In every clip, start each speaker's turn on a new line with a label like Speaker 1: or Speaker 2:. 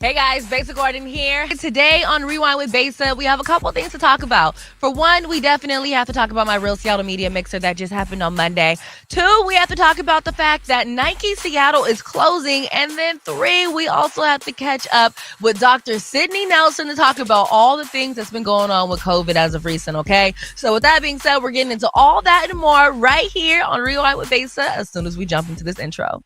Speaker 1: Hey guys, Besa Gordon here. Today on Rewind with Besa, we have a couple things to talk about. For one, we definitely have to talk about my Real Seattle Media Mixer that just happened on Monday. Two, we have to talk about the fact that Nike Seattle is closing. And then three, we also have to catch up with Dr. Sidney Nelson to talk about all the things that's been going on with COVID as of recent, okay? So with that being said, we're getting into all that and more right here on Rewind with Besa as soon as we jump into this intro.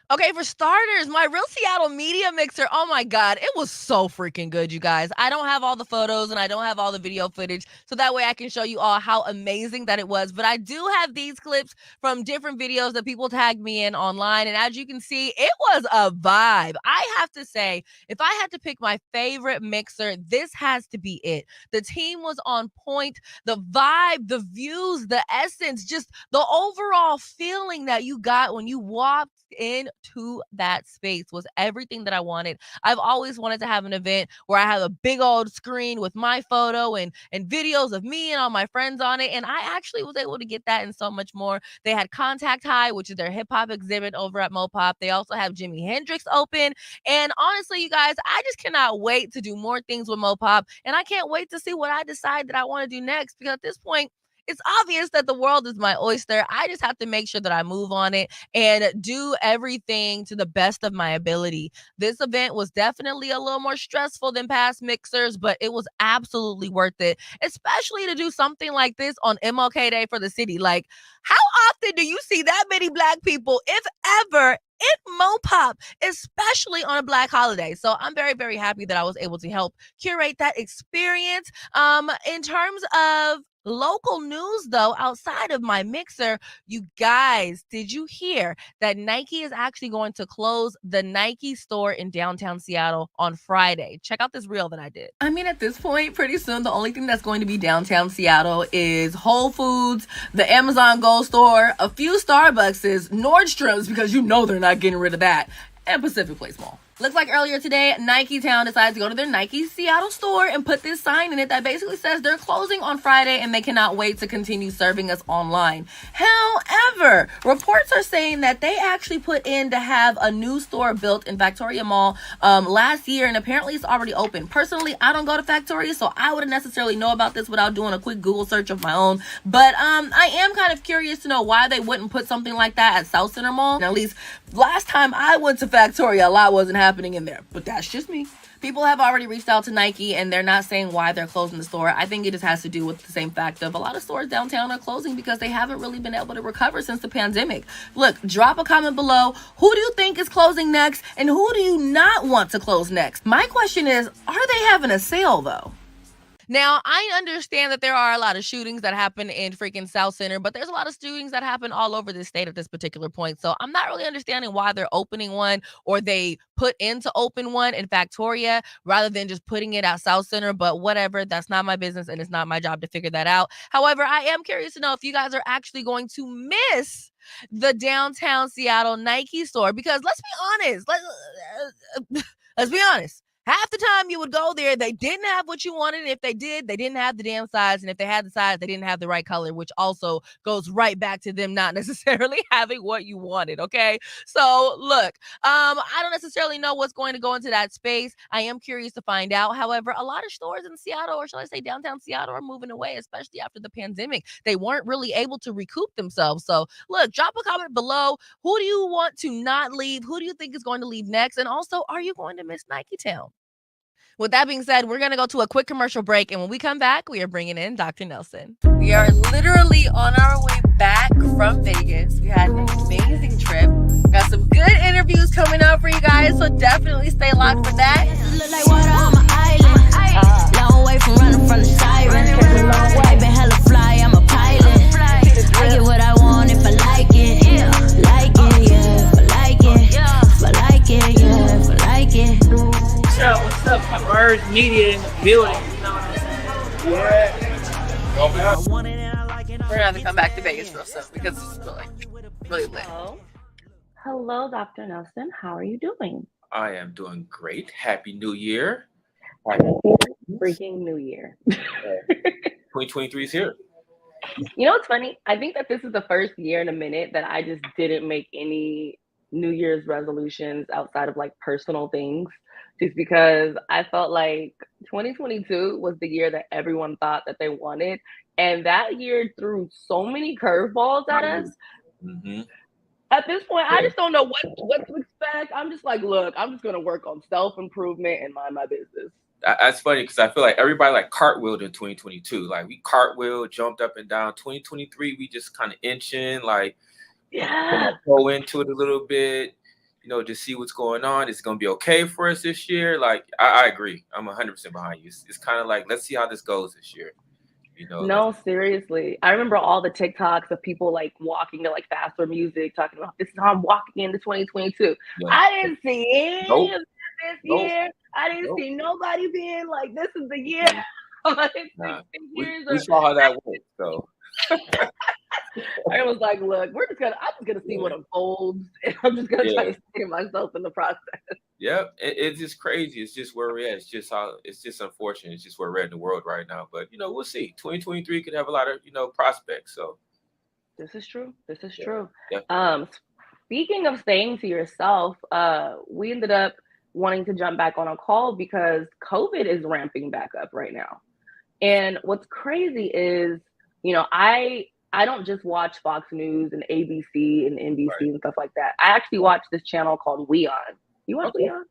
Speaker 1: Okay, for starters, my Real Seattle Media Mixer, oh my God, it was so freaking good, you guys. I don't have all the photos and I don't have all the video footage, so that way I can show you all how amazing that it was. But I do have these clips from different videos that people tagged me in online, and as you can see, it was a vibe. I have to say, if I had to pick my favorite mixer, this has to be it. The team was on point, the vibe, the views, the essence, just the overall feeling that you got when you walked into that space was everything that I wanted. I've always wanted to have an event where I have a big old screen with my photo and videos of me and all my friends on it, and I actually was able to get that and so much more. They had Contact High, which is their hip-hop exhibit over at MoPOP. They also have Jimi Hendrix open, and honestly, you guys, I just cannot wait to do more things with MoPOP, and I can't wait to see what I decide that I want to do next, because at this point, it's obvious that the world is my oyster. I just have to make sure that I move on it and do everything to the best of my ability. This event was definitely a little more stressful than past mixers, but it was absolutely worth it, especially to do something like this on MLK Day for the city. Like, how often do you see that many Black people, if ever, in MoPOP, especially on a Black holiday? So I'm very, very happy that I was able to help curate that experience. In terms of local news, though, outside of my mixer, you guys, did you hear that Nike is actually going to close the Nike store in downtown Seattle on Friday? Check out this reel that I did. I mean, at this point, pretty soon, the only thing that's going to be downtown Seattle is Whole Foods, the Amazon Go store, a few Starbucks, Nordstrom's, because you know they're not getting rid of that, and Pacific Place Mall. Looks like earlier today, Nike Town decided to go to their Nike Seattle store and put this sign in it that basically says they're closing on Friday and they cannot wait to continue serving us online. However, reports are saying that they actually put in to have a new store built in Victoria Mall last year, and apparently it's already open. Personally, I don't go to Victoria, so I wouldn't necessarily know about this without doing a quick Google search of my own. But I am kind of curious to know why they wouldn't put something like that at South Center Mall. And at least last time I went to Victoria, a lot wasn't happening in there, but that's just me. People have already reached out to Nike and they're not saying why they're closing the store. I think it just has to do with the same fact of a lot of stores downtown are closing because they haven't really been able to recover since the pandemic. Look, drop a comment below. Who do you think is closing next, and who do you not want to close next? My question is, are they having a sale though? Now, I understand that there are a lot of shootings that happen in freaking South Center, but there's a lot of shootings that happen all over the state at this particular point. So I'm not really understanding why they're opening one, or they put in to open one in Victoria rather than just putting it at South Center. But whatever, that's not my business and it's not my job to figure that out. However, I am curious to know if you guys are actually going to miss the downtown Seattle Nike store, because let's be honest. Let's be honest. Half the time you would go there, they didn't have what you wanted. And if they did, they didn't have the damn size. And if they had the size, they didn't have the right color, which also goes right back to them not necessarily having what you wanted, okay? So, look, I don't necessarily know what's going to go into that space. I am curious to find out. However, a lot of stores in Seattle, or shall I say downtown Seattle, are moving away, especially after the pandemic. They weren't really able to recoup themselves. So, look, drop a comment below. Who do you want to not leave? Who do you think is going to leave next? And also, are you going to miss Nike Town? With that being said, we're going to go to a quick commercial break, and when we come back, we are bringing in Dr. Nelson. We are literally on our way back from Vegas. We had an amazing trip. Got some good interviews coming up for you guys, so definitely stay locked for that.
Speaker 2: Look like water on my island. Long way from running from the siren. I've been hella fly, I'm a pilot. I get what I want if I like it. Like it, yeah. If I like it. If I like it, yeah. If I like it.
Speaker 3: What's up? Bird Media in the building. You know what I'm saying? Yeah.
Speaker 1: We're have to come back to Vegas real soon because it's really lit.
Speaker 4: Hello, Dr. Nelson. How are you doing?
Speaker 5: I am doing great. Happy New Year.
Speaker 4: Happy freaking New Year.
Speaker 5: 2023 is here.
Speaker 4: You know what's funny? I think that this is the first year in a minute that I just didn't make any New Year's resolutions outside of like personal things, just because I felt like 2022 was the year that everyone thought that they wanted. And that year threw so many curveballs at us.
Speaker 5: Mm-hmm.
Speaker 4: At this point, I just don't know what to expect. I'm just like, look, I'm just gonna work on self-improvement and mind my business.
Speaker 5: That's funny because I feel like everybody like cartwheeled in 2022. Like we cartwheeled, jumped up and down. 2023, we just kind of inching, like go into it a little bit, just see what's going on. It's gonna be okay for us this year. Like I agree. I'm 100% behind you. It's kind of like, let's see how this goes this year.
Speaker 4: No, seriously. I remember all the TikToks of people like walking to like faster music, talking about this is how I'm walking into 2022. Yeah. I didn't see any of this year. I didn't see nobody being like, this is the year.
Speaker 5: We saw how that went, so.
Speaker 4: I was like, look, I'm just gonna see what unfolds, and I'm just gonna try to save myself in the process.
Speaker 5: Yep, it's just crazy. It's just where we're at. It's just unfortunate. It's just where we're at in the world right now. But we'll see. 2023 could have a lot of prospects. So
Speaker 4: this is true. Yeah. Speaking of staying to yourself, we ended up wanting to jump back on a call because COVID is ramping back up right now. And what's crazy is, I don't just watch Fox News and ABC and NBC and stuff like that. I actually watch this channel called We On. You watch We On?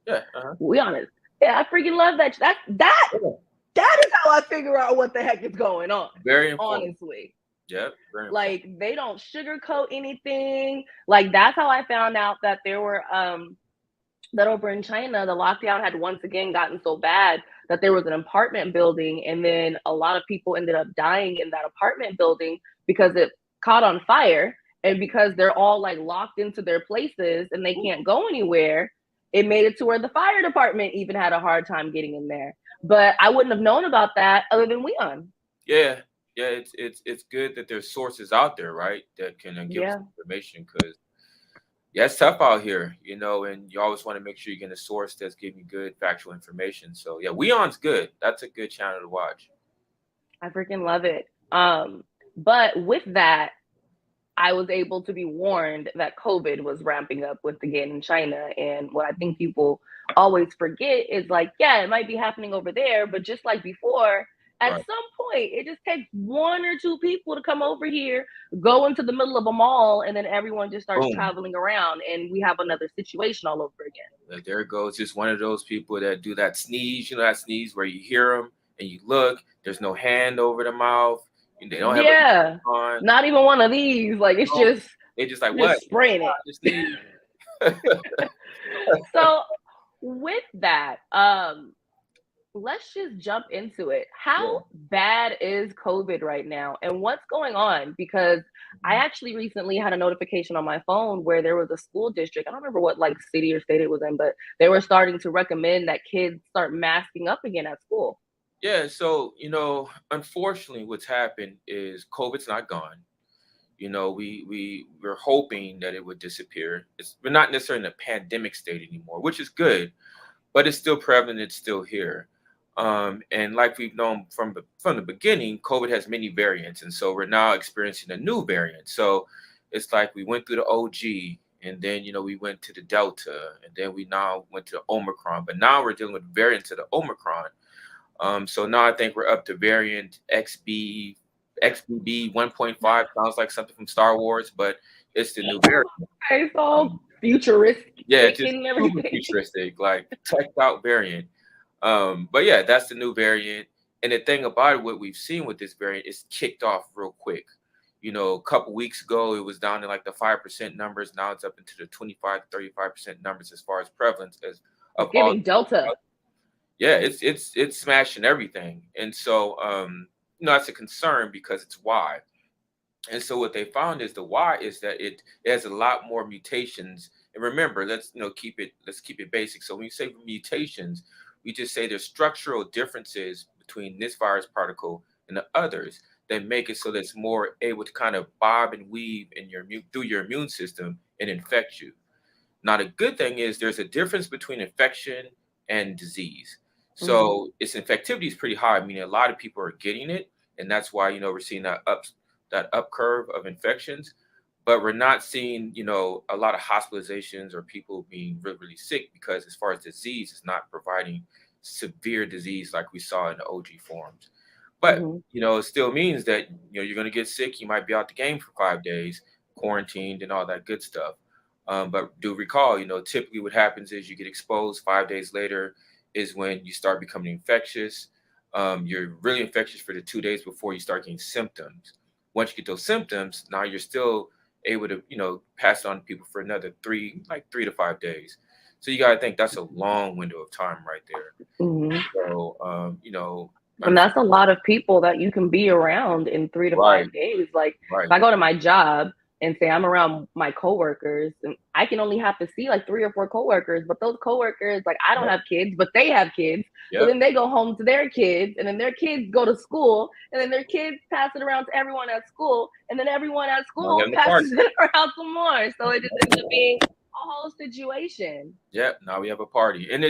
Speaker 5: Yeah.
Speaker 4: We On is. Yeah, I freaking love that. That is how I figure out what the heck is going on.
Speaker 5: Very important.
Speaker 4: Honestly.
Speaker 5: Yep.
Speaker 4: Like they don't sugarcoat anything. Like that's how I found out that there were that over in China, the lockdown had once again gotten so bad that there was an apartment building, and then a lot of people ended up dying in that apartment building because it caught on fire, and because they're all like locked into their places and they can't go anywhere, it made it to where the fire department even had a hard time getting in there. But I wouldn't have known about that other than We On.
Speaker 5: Yeah, it's good that there's sources out there, right, that can give us information, because it's tough out here, and you always want to make sure you're getting a source that's giving you good factual information. So yeah, We On's good. That's a good channel to watch.
Speaker 4: I freaking love it. But with that, I was able to be warned that COVID was ramping up once again in China. And what I think people always forget is like, yeah, it might be happening over there, but just like before, at some point, it just takes one or two people to come over here, go into the middle of a mall, and then everyone just starts traveling around, and we have another situation all over again.
Speaker 5: There it goes. Just one of those people that do that sneeze, that sneeze where you hear them and you look, there's no hand over the mouth. And they don't have on.
Speaker 4: Not even one of these. Like, it's just...
Speaker 5: They just like, what?
Speaker 4: Spraying it. So, with that... let's just jump into it. How bad is COVID right now, and what's going on? Because I actually recently had a notification on my phone where there was a school district. I don't remember what like city or state it was in, but they were starting to recommend that kids start masking up again at school.
Speaker 5: Yeah. So, unfortunately what's happened is COVID's not gone. We're hoping that it would disappear. We're not necessarily in a pandemic state anymore, which is good, but it's still prevalent. It's still here. And like we've known from the beginning, COVID has many variants. And so we're now experiencing a new variant. So it's like we went through the OG, and then, we went to the Delta, and then we now went to the Omicron, but now we're dealing with variants of the Omicron. So now I think we're up to variant XBB 1.5. Sounds like something from Star Wars, but it's the new variant.
Speaker 4: It's all futuristic.
Speaker 5: Yeah, it's just super futuristic, like teched out variant. But yeah, that's the new variant. And the thing about it, what we've seen with this variant is kicked off real quick. A couple weeks ago, it was down to like the 5% numbers. Now it's up into the 25, 35% numbers as far as prevalence as of
Speaker 4: all Delta.
Speaker 5: Yeah, it's smashing everything. And so, that's a concern because it's Y. And so what they found is the Y is that it has a lot more mutations. And remember, let's keep it basic. So when you say mutations, we just say there's structural differences between this virus particle and the others that make it so that it's more able to kind of bob and weave in through your immune system and infect you. Now, the good thing is there's a difference between infection and disease. So its infectivity is pretty high, meaning a lot of people are getting it, and that's why we're seeing that up curve of infections. But we're not seeing a lot of hospitalizations or people being really, really sick, because as far as disease, it's not providing severe disease like we saw in the OG forms. But it still means that you're going to get sick. You might be out the game for 5 days, quarantined, and all that good stuff. But do recall, typically what happens is you get exposed. 5 days later is when you start becoming infectious. You're really infectious for the 2 days before you start getting symptoms. Once you get those symptoms, now you're still able to, pass it on to people for another 3 to 5 days. So you got to think that's a long window of time right there. So,
Speaker 4: and that's a lot of people that you can be around in 3 to 5 days. Like if I go to my job and say I'm around my coworkers, and I can only have to see like 3 or 4 coworkers, but those coworkers, like I don't have kids, but they have kids. So then they go home to their kids, and then their kids go to school, and then their kids pass it around to everyone at school, and then everyone at school passes it around some more. So it just ends up being a whole situation.
Speaker 5: Yeah, now we have a party. And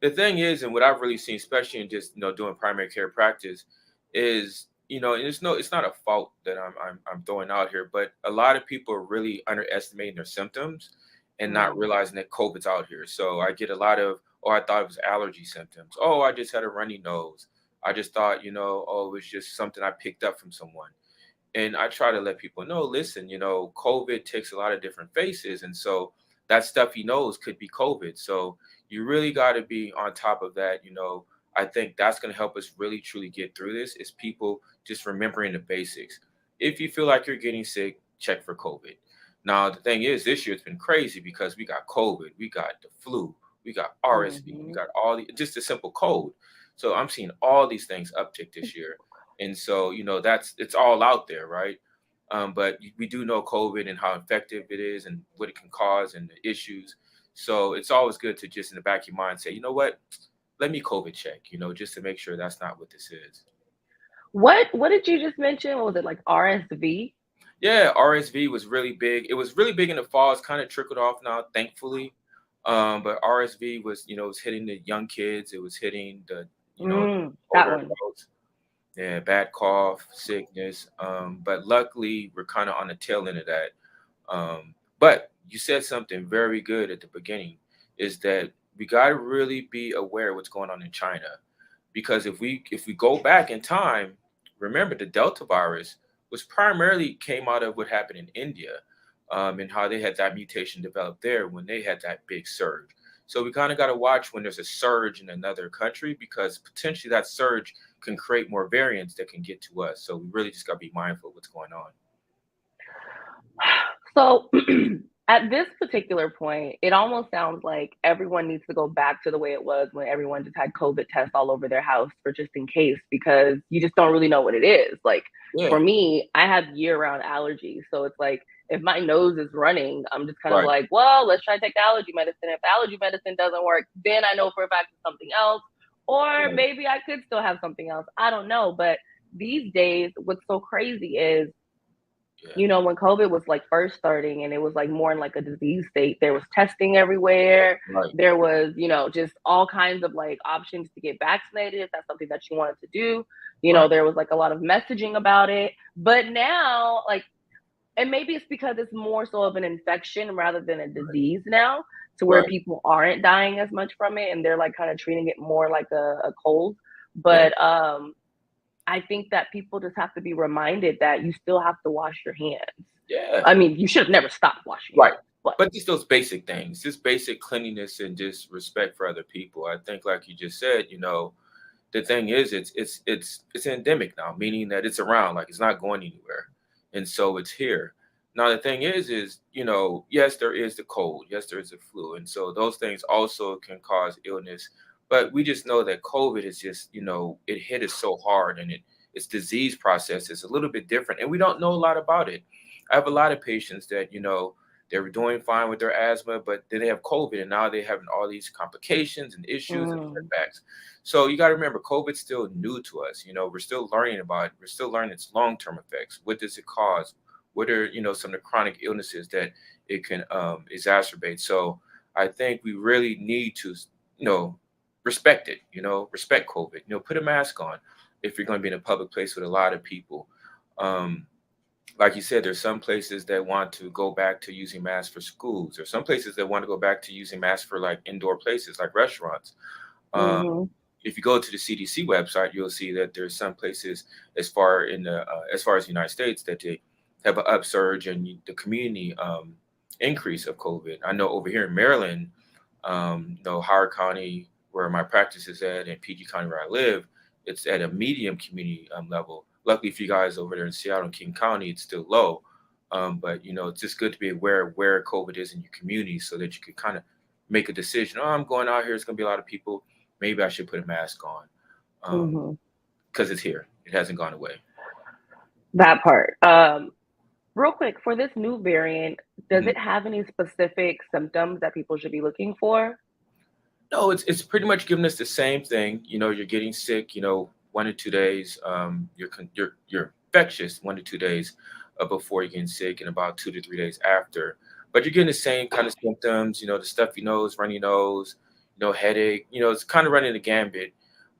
Speaker 5: the thing is, and what I've really seen, especially in just doing primary care practice, is and it's not a fault that I'm throwing out here, but a lot of people are really underestimating their symptoms and not realizing that COVID's out here. So I get a lot of, I thought it was allergy symptoms. Oh, I just had a runny nose. I just thought, oh, it was just something I picked up from someone. And I try to let people know, listen, COVID takes a lot of different faces. And so that stuff he knows could be COVID. So you really got to be on top of that. I think that's going to help us really, truly get through this, is people just remembering the basics. If you feel like you're getting sick, check for COVID. Now, the thing is, this year it's been crazy because we got COVID, we got the flu, we got RSV, we got just a simple cold. So I'm seeing all these things uptick this year. And so, it's all out there, right? But we do know COVID and how effective it is and what it can cause and the issues. So it's always good to just in the back of your mind say, you know what, let me COVID check, just to make sure that's not what this is.
Speaker 4: What did you just mention? What was it, like RSV?
Speaker 5: Yeah, RSV was really big. It was really big in the fall. It's kind of trickled off now, thankfully. But RSV was, was hitting the young kids. It was hitting the,
Speaker 4: that one.
Speaker 5: Yeah, bad cough, sickness. But luckily, we're kind of on the tail end of that. But you said something very good at the beginning, is that we got to really be aware of what's going on in China. Because if we go back in time, remember the Delta virus was primarily came out of what happened in India, and how they had that mutation developed there when they had that big surge. So we kind of got to watch when there's a surge in another country, because potentially that surge can create more variants that can get to us. So we really just got to be mindful of what's going on.
Speaker 4: So at this particular point, it almost sounds like everyone needs to go back to the way it was when everyone just had COVID tests all over their house for just in case, because you just don't really know what it is. Like for me, I have year-round allergies. So it's like, if my nose is running, I'm just kind of like, well, let's try to take the allergy medicine. If the allergy medicine doesn't work, then I know for a fact it's something else. Or maybe I could still have something else. I don't know. But these days, what's so crazy is, when COVID was like first starting and it was like more in like a disease state, there was testing everywhere. There was, just all kinds of like options to get vaccinated if that's something that you wanted to do. There was like a lot of messaging about it. But now, like, and maybe it's because it's more so of an infection rather than a disease now, to where people aren't dying as much from it, and they're like kind of treating it more like a cold. But I think that people just have to be reminded that you still have to wash your hands.
Speaker 5: Yeah.
Speaker 4: I mean, you should have never stopped washing your hands.
Speaker 5: But just those basic things, just basic cleanliness and just respect for other people. I think, like you just said, the thing is, it's endemic now, meaning that it's around, like it's not going anywhere. And so it's here. Now, the thing is, yes, there is the cold. Yes, there is the flu. And so those things also can cause illness. But we just know that COVID is just, it hit us so hard, and its disease process is a little bit different. And we don't know a lot about it. I have a lot of patients that, they were doing fine with their asthma, but then they have COVID, and now they're having all these complications and issues and setbacks. So you got to remember, COVID's still new to us. We're still learning about it. We're still learning its long-term effects. What does it cause? What are some of the chronic illnesses that it can exacerbate? So I think we really need to respect it. Respect COVID. Put a mask on if you're going to be in a public place with a lot of people. Like you said, there's some places that want to go back to using masks for schools. There's some places that want to go back to using masks for like indoor places, like restaurants. If you go to the CDC website, you'll see that there's some places as far as the United States that they have an upsurge and the community increase of COVID. I know over here in Maryland, Howard County, where my practice is at, and PG County, where I live, it's at a medium community level. Luckily for you guys over there in Seattle and King County, it's still low. But it's just good to be aware of where COVID is in your community so that you can kind of make a decision. Oh, I'm going out here. It's going to be a lot of people. Maybe I should put a mask on because it's here. It hasn't gone away.
Speaker 4: That part. Real quick, for this new variant, does it have any specific symptoms that people should be looking for?
Speaker 5: No, it's pretty much giving us the same thing. You're getting sick, 1 to 2 days. You're infectious 1 to 2 days before you're getting sick, and about 2 to 3 days after. But you're getting the same kind of symptoms, the stuffy nose, runny nose, headache. It's kind of running the gambit.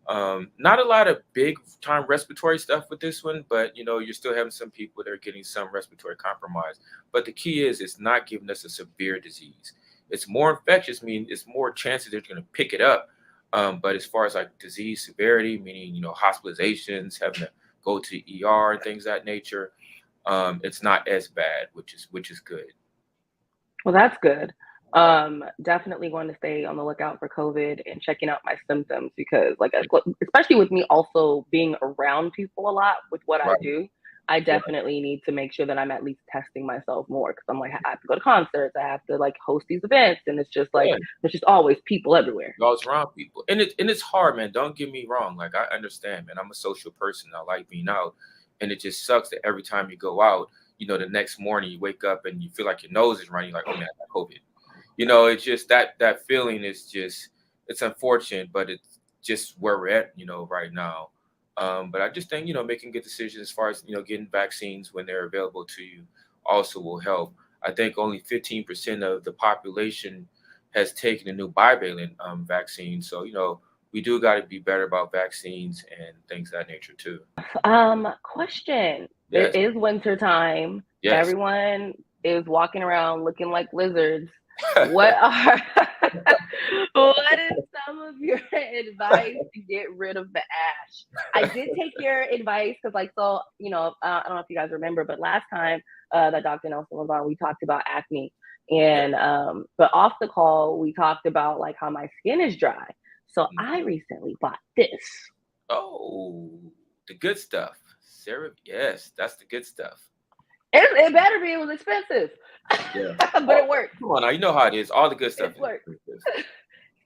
Speaker 5: Not a lot of big time respiratory stuff with this one, but you're still having some people that are getting some respiratory compromise. But the key is it's not giving us a severe disease. It's more infectious, meaning it's more chances they're going to pick it up. But as far as like disease severity, meaning hospitalizations, having to go to the ER and things of that nature, it's not as bad, which is good.
Speaker 4: Well, that's good. Definitely going to stay on the lookout for COVID and checking out my symptoms because, like, especially with me also being around people a lot with what I do, I definitely need to make sure that I'm at least testing myself more because I'm like, I have to go to concerts, I have to like host these events, and it's just like there's just always people everywhere.
Speaker 5: You're always around people, and it's hard, man. Don't get me wrong. Like I understand, man. I'm a social person. I like being out, and it just sucks that every time you go out, the next morning you wake up and you feel like your nose is running. Like, oh man, I got COVID. It's just that feeling is just, it's unfortunate, but it's just where we're at, right now. But I just think, making good decisions as far as, getting vaccines when they're available to you also will help. I think only 15% of the population has taken a new bivalent vaccine. So, we do got to be better about vaccines and things of that nature too.
Speaker 4: Question.
Speaker 5: Yes.
Speaker 4: It is winter time.
Speaker 5: Yes.
Speaker 4: Everyone is walking around looking like lizards. What is some of your advice to get rid of the ash? I did take your advice because I don't know if you guys remember, but last time that Dr. Nelson was on, we talked about acne. And but off the call, we talked about like how my skin is dry. So I recently bought this.
Speaker 5: Oh, the good stuff. Sarah, yes, that's the good stuff.
Speaker 4: It better be. It was expensive.
Speaker 5: Yeah.
Speaker 4: But it worked.
Speaker 5: Come on now, you know how it is. All the good stuff.
Speaker 4: It worked. It's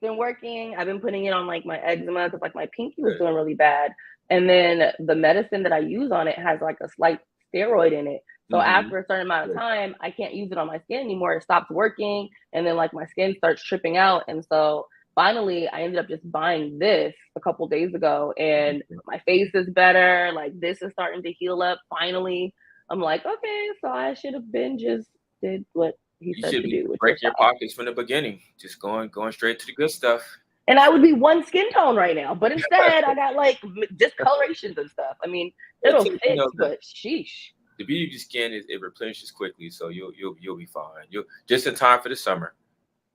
Speaker 4: been working. I've been putting it on like my eczema because like my pinky was doing really bad. And then the medicine that I use on it has like a slight steroid in it. So after a certain amount of time, I can't use it on my skin anymore. It stops working. And then like my skin starts tripping out. And so finally, I ended up just buying this a couple days ago. And my face is better. Like this is starting to heal up finally. I'm like, okay, so I should have been just did what he said to do.
Speaker 5: Break your pockets from the beginning. Just going straight to the good stuff.
Speaker 4: And I would be one skin tone right now. But instead, I got like discolorations and stuff. I mean, it'll fix, but sheesh.
Speaker 5: The beauty of your skin is it replenishes quickly, so you'll be fine. You'll just in time for the summer.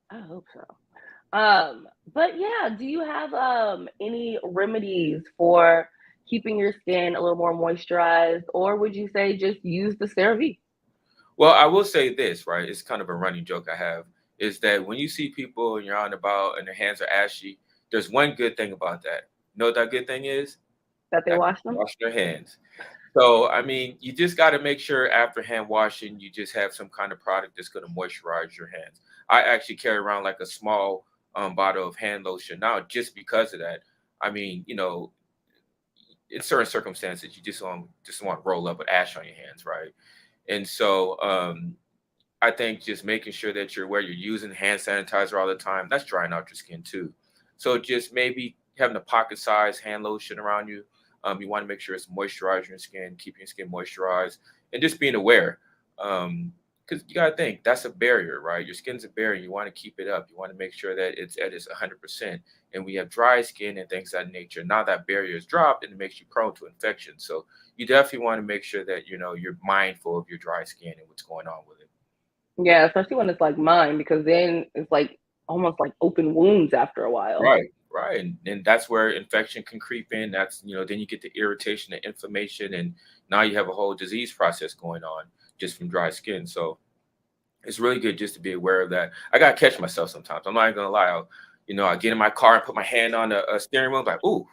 Speaker 4: I hope so. But yeah, do you have any remedies for keeping your skin a little more moisturized, or would you say just use the CeraVe?
Speaker 5: Well, I will say this, right? It's kind of a running joke I have, is that when you see people and you're out and about and their hands are ashy, there's one good thing about that. You know what that good thing is?
Speaker 4: That they wash them?
Speaker 5: Wash their hands. So, I mean, you just got to make sure after hand washing, you just have some kind of product that's going to moisturize your hands. I actually carry around like a small bottle of hand lotion now just because of that. I mean, in certain circumstances, you just want to roll up with ash on your hands, right? And so I think just making sure that you're where you're using hand sanitizer all the time, that's drying out your skin too. So just maybe having a pocket size hand lotion around you. You want to make sure it's moisturizing your skin, keeping your skin moisturized, and just being aware. Because you gotta think that's a barrier, right? Your skin's a barrier. You want to keep it up. You want to make sure that it's at its 100%. And we have dry skin and things of that nature. Now that barrier is dropped, and it makes you prone to infection. So you definitely want to make sure that you're mindful of your dry skin and what's going on with it.
Speaker 4: Yeah, especially when it's like mine, because then it's like almost like open wounds after a while.
Speaker 5: Right, right. And that's where infection can creep in. That's, then you get the irritation and inflammation, and now you have a whole disease process going on just from dry skin. So it's really good just to be aware of that. I gotta catch myself sometimes. I'm not even gonna lie. I get in my car and put my hand on a steering wheel, like, ooh,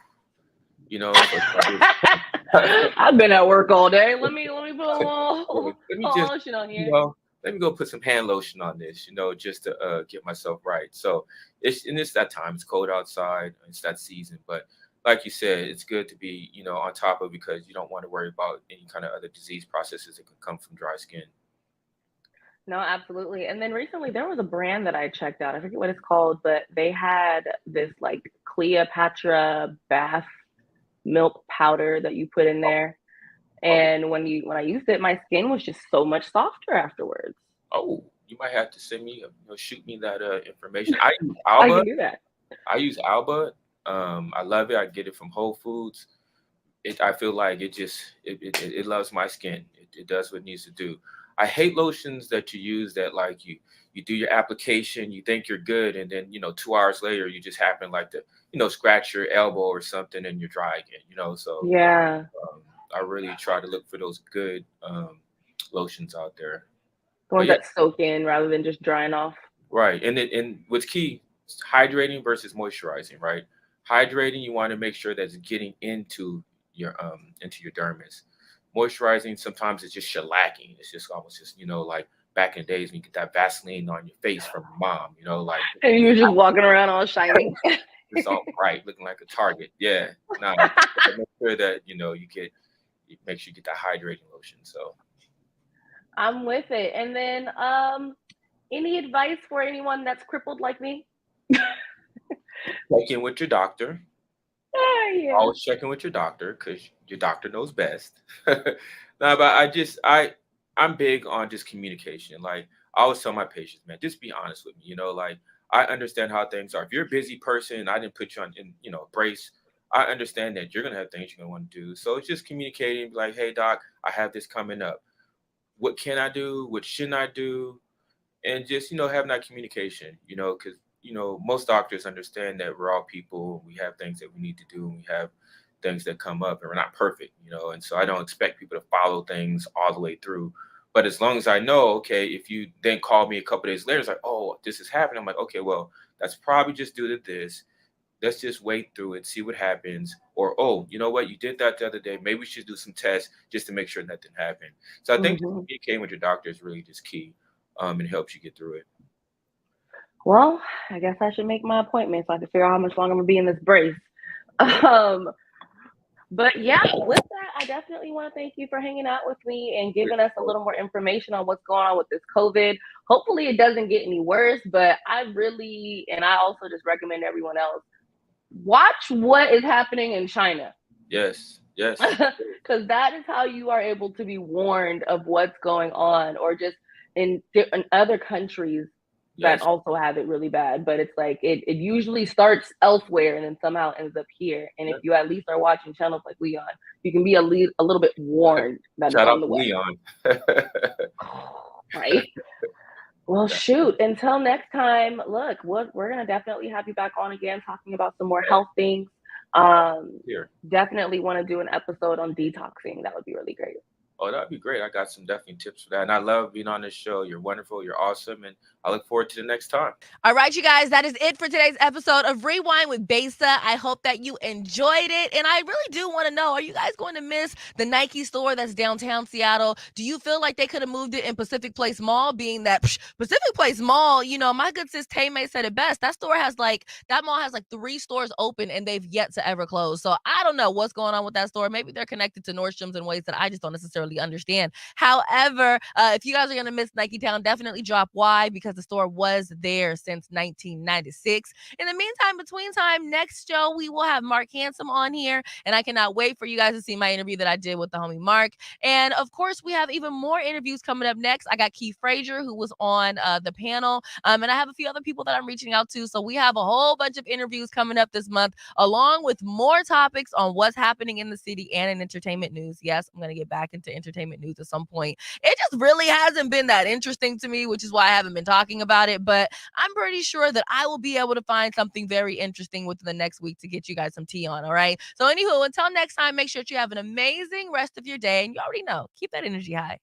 Speaker 4: I've been at work all day. Let me put a little lotion on here.
Speaker 5: Let me go put some hand lotion on this, just to get myself right. So it's that time. It's cold outside. It's that season. But like you said, it's good to be, on top of, because you don't want to worry about any kind of other disease processes that can come from dry skin.
Speaker 4: No, absolutely. And then recently there was a brand that I checked out. I forget what it's called, but they had this like Cleopatra bath milk powder that you put in there. And when I used it, my skin was just so much softer afterwards.
Speaker 5: Oh, you might have to send me, shoot me that information. I use
Speaker 4: I
Speaker 5: Alba.
Speaker 4: can do that.
Speaker 5: I use Alba. I love it. I get it from Whole Foods. I feel like it loves my skin. It does what it needs to do. I hate lotions that you use that like you do your application, you think you're good, and then 2 hours later you just happen like to scratch your elbow or something and you're dry again. So
Speaker 4: Yeah.
Speaker 5: I really try to look for those good lotions out there.
Speaker 4: The ones
Speaker 5: yeah.
Speaker 4: that soak in rather than just drying off.
Speaker 5: Right. And what's key is hydrating versus moisturizing, right? Hydrating, you want to make sure that it's getting into your dermis. Moisturizing, sometimes it's just shellacking. It's just almost just, like back in the days when you get that Vaseline on your face from your mom, like
Speaker 4: And you're just walking around all shiny.
Speaker 5: it's all bright, looking like a target. Yeah. Now make sure that make sure you get that hydrating lotion. So
Speaker 4: I'm with it. And then any advice for anyone that's crippled like me?
Speaker 5: check in with your doctor.
Speaker 4: Yeah.
Speaker 5: Always check in with your doctor, because your doctor knows best. No, but I'm big on just communication. Like I always tell my patients, man, just be honest with me. Like I understand how things are. If you're a busy person, I didn't put you on in a brace. I understand that you're gonna have things you're gonna want to do. So it's just communicating, like, hey doc, I have this coming up. What can I do? What shouldn't I do? And just having that communication, because most doctors understand that we're all people. We have things that we need to do, and we have things that come up, and we're not perfect, and so I don't expect people to follow things all the way through. But as long as I know, okay, if you then call me a couple days later, it's like, oh, this is happening. I'm like, okay, well, that's probably just due to this. Let's just wait through it, see what happens. Or, oh, you know what? You did that the other day. Maybe we should do some tests just to make sure nothing happened. So I think communicating with your doctor is really just key, and it helps you get through it.
Speaker 4: Well, I guess I should make my appointment so I can figure out how much longer I'm gonna be in this brace. But yeah, with that, I definitely want to thank you for hanging out with me and giving us a little more information on what's going on with this COVID. Hopefully it doesn't get any worse, but I also just recommend everyone else, watch what is happening in China.
Speaker 5: Yes.
Speaker 4: Because that is how you are able to be warned of what's going on, or just in other countries that also have it really bad. But it's like it usually starts elsewhere and then somehow ends up here. And if you at least are watching channels like Leon, you can be a little bit warned that it's on the way.
Speaker 5: Leon.
Speaker 4: Right. Well, shoot. Until next time, look, we're gonna definitely have you back on again, talking about some more health things. Definitely want to do an episode on detoxing. That would be really great.
Speaker 5: Oh, that'd be great. I got some definitely tips for that. And I love being on this show. You're wonderful. You're awesome. And I look forward to the next time.
Speaker 1: All right, you guys, that is it for today's episode of Rewind with Besa. I hope that you enjoyed it. And I really do want to know, are you guys going to miss the Nike store that's downtown Seattle? Do you feel like they could have moved it in Pacific Place Mall, being that Pacific Place Mall, my good sis Tay-May said it best. That mall has like 3 stores open and they've yet to ever close. So I don't know what's going on with that store. Maybe they're connected to Nordstrom's in ways that I just don't necessarily totally understand. However, if you guys are gonna miss Nike Town, definitely drop Why, because the store was there since 1996. In the meantime, between time, next show we will have Mark Handsome on here, and I cannot wait for you guys to see my interview that I did with the homie Mark. And of course, we have even more interviews coming up next. I got Keith Frazier, who was on the panel, and I have a few other people that I'm reaching out to. So we have a whole bunch of interviews coming up this month, along with more topics on what's happening in the city and in entertainment news. Yes, I'm going to get back into entertainment news at some point. It just really hasn't been that interesting to me, which is why I haven't been talking about it. But I'm pretty sure that I will be able to find something very interesting within the next week to get you guys some tea on. All right. So, anywho, until next time, make sure that you have an amazing rest of your day. And you already know, keep that energy high.